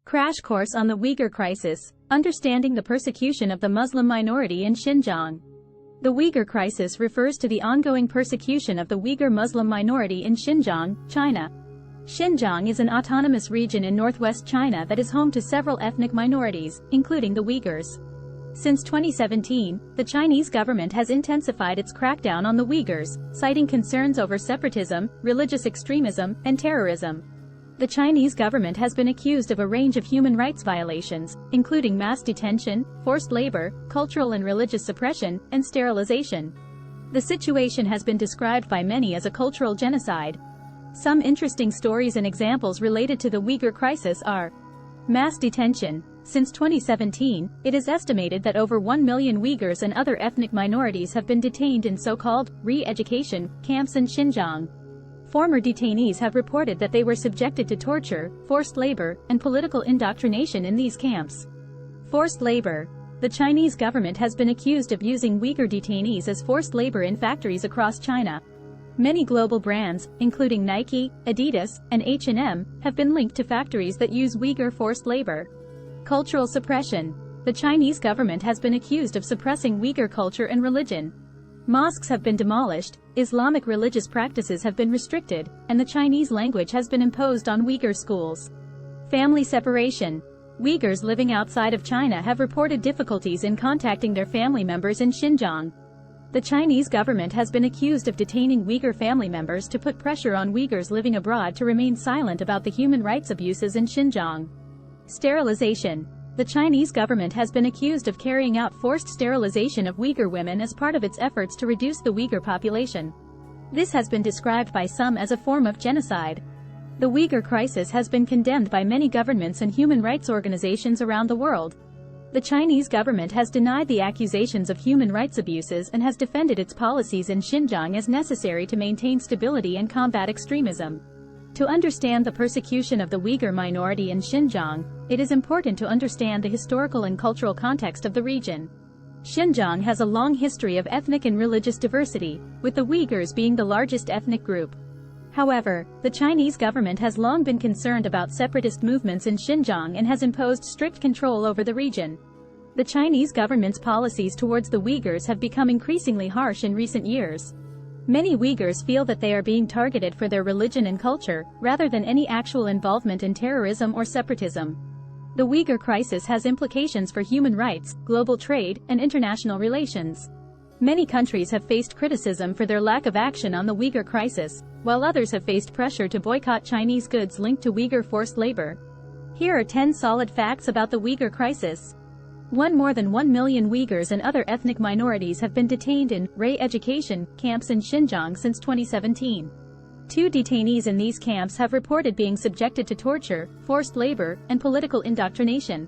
Crash course on the Uyghur crisis, understanding the persecution of the Muslim minority in Xinjiang. The Uyghur crisis refers to the ongoing persecution of the Uyghur Muslim minority in Xinjiang, China. Xinjiang is an autonomous region in northwest China that is home to several ethnic minorities, including the Uyghurs. Since 2017, the Chinese government has intensified its crackdown on the Uyghurs, citing concerns over separatism, religious extremism, and terrorism. The Chinese government has been accused of a range of human rights violations, including mass detention, forced labor, cultural and religious suppression, and sterilization. The situation has been described by many as a cultural genocide. Some interesting stories and examples related to the Uyghur crisis are: mass detention. Since 2017, it is estimated that over 1 million Uyghurs and other ethnic minorities have been detained in so-called re-education camps in Xinjiang. Former detainees have reported that they were subjected to torture, forced labor, and political indoctrination in these camps. Forced labor. The Chinese government has been accused of using Uyghur detainees as forced labor in factories across China. Many global brands, including Nike, Adidas, and H&M, have been linked to factories that use Uyghur forced labor. Cultural suppression. The Chinese government has been accused of suppressing Uyghur culture and religion. Mosques have been demolished, Islamic religious practices have been restricted, and the Chinese language has been imposed on Uyghur schools. Family separation. Uyghurs living outside of China have reported difficulties in contacting their family members in Xinjiang. The Chinese government has been accused of detaining Uyghur family members to put pressure on Uyghurs living abroad to remain silent about the human rights abuses in Xinjiang. Sterilization. The Chinese government has been accused of carrying out forced sterilization of Uyghur women as part of its efforts to reduce the Uyghur population. This has been described by some as a form of genocide. The Uyghur crisis has been condemned by many governments and human rights organizations around the world. The Chinese government has denied the accusations of human rights abuses and has defended its policies in Xinjiang as necessary to maintain stability and combat extremism. To understand the persecution of the Uyghur minority in Xinjiang, it is important to understand the historical and cultural context of the region. Xinjiang has a long history of ethnic and religious diversity, with the Uyghurs being the largest ethnic group. However, the Chinese government has long been concerned about separatist movements in Xinjiang and has imposed strict control over the region. The Chinese government's policies towards the Uyghurs have become increasingly harsh in recent years. Many Uyghurs feel that they are being targeted for their religion and culture, rather than any actual involvement in terrorism or separatism. The Uyghur crisis has implications for human rights, global trade, and international relations. Many countries have faced criticism for their lack of action on the Uyghur crisis, while others have faced pressure to boycott Chinese goods linked to Uyghur forced labor. Here are 10 solid facts about the Uyghur crisis. 1. More than 1 million Uyghurs and other ethnic minorities have been detained in re-education camps in Xinjiang since 2017. 2 detainees in these camps have reported being subjected to torture, forced labor, and political indoctrination.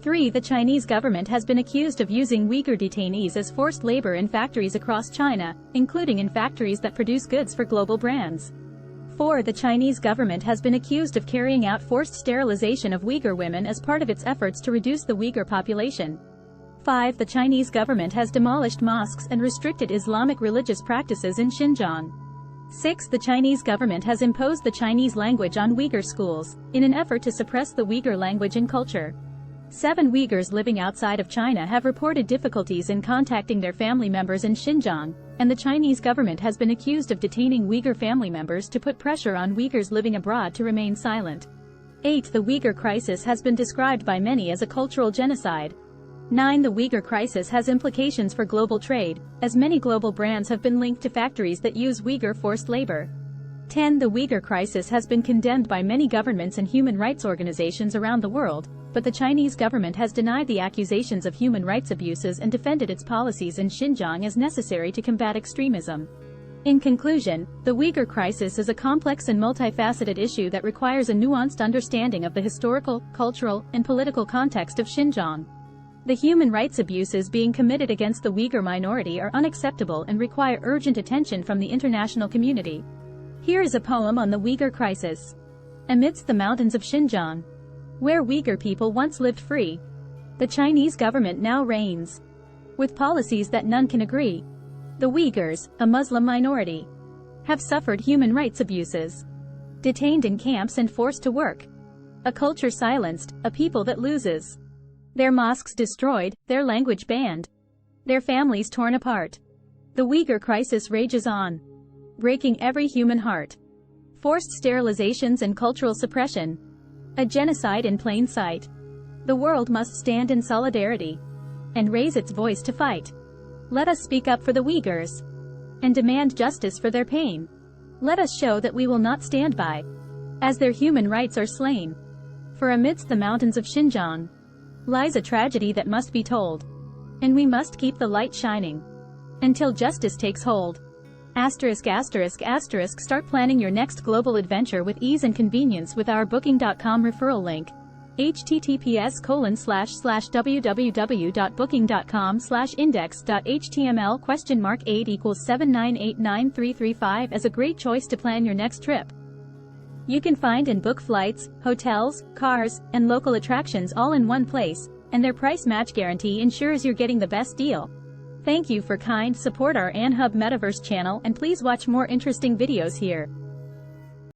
3. The Chinese government has been accused of using Uyghur detainees as forced labor in factories across China, including in factories that produce goods for global brands. 4. The Chinese government has been accused of carrying out forced sterilization of Uyghur women as part of its efforts to reduce the Uyghur population. 5. The Chinese government has demolished mosques and restricted Islamic religious practices in Xinjiang. 6. The Chinese government has imposed the Chinese language on Uyghur schools, in an effort to suppress the Uyghur language and culture. 7. Uyghurs living outside of China have reported difficulties in contacting their family members in Xinjiang, and the Chinese government has been accused of detaining Uyghur family members to put pressure on Uyghurs living abroad to remain silent. 8. The Uyghur crisis has been described by many as a cultural genocide. 9. The Uyghur crisis has implications for global trade, as many global brands have been linked to factories that use Uyghur forced labor. 10. The Uyghur crisis has been condemned by many governments and human rights organizations around the world, but the Chinese government has denied the accusations of human rights abuses and defended its policies in Xinjiang as necessary to combat extremism. In conclusion, the Uyghur crisis is a complex and multifaceted issue that requires a nuanced understanding of the historical, cultural, and political context of Xinjiang. The human rights abuses being committed against the Uyghur minority are unacceptable and require urgent attention from the international community. Here is a poem on the Uyghur crisis. Amidst the mountains of Xinjiang, where Uyghur people once lived free, the Chinese government now reigns, with policies that none can agree. The Uyghurs, a Muslim minority, have suffered human rights abuses, detained in camps and forced to work A culture silenced, a people that loses. Their mosques destroyed, their language banned. Their families torn apart. The Uyghur crisis rages on, breaking every human heart. Forced sterilizations and cultural suppression. A genocide in plain sight. The world must stand in solidarity and raise its voice to fight. Let us speak up for the Uyghurs and demand justice for their pain. Let us show that we will not stand by as their human rights are slain. For amidst the mountains of Xinjiang lies a tragedy that must be told, and we must keep the light shining until justice takes hold. ******. Start planning your next global adventure with ease and convenience with our Booking.com referral link. https://www.booking.com/index.html?8 =7989335 as a great choice to plan your next trip. You can find and book flights, hotels, cars, and local attractions all in one place, and their price match guarantee ensures you're getting the best deal. Thank you for kind support our AnHub Metaverse channel, and please watch more interesting videos here.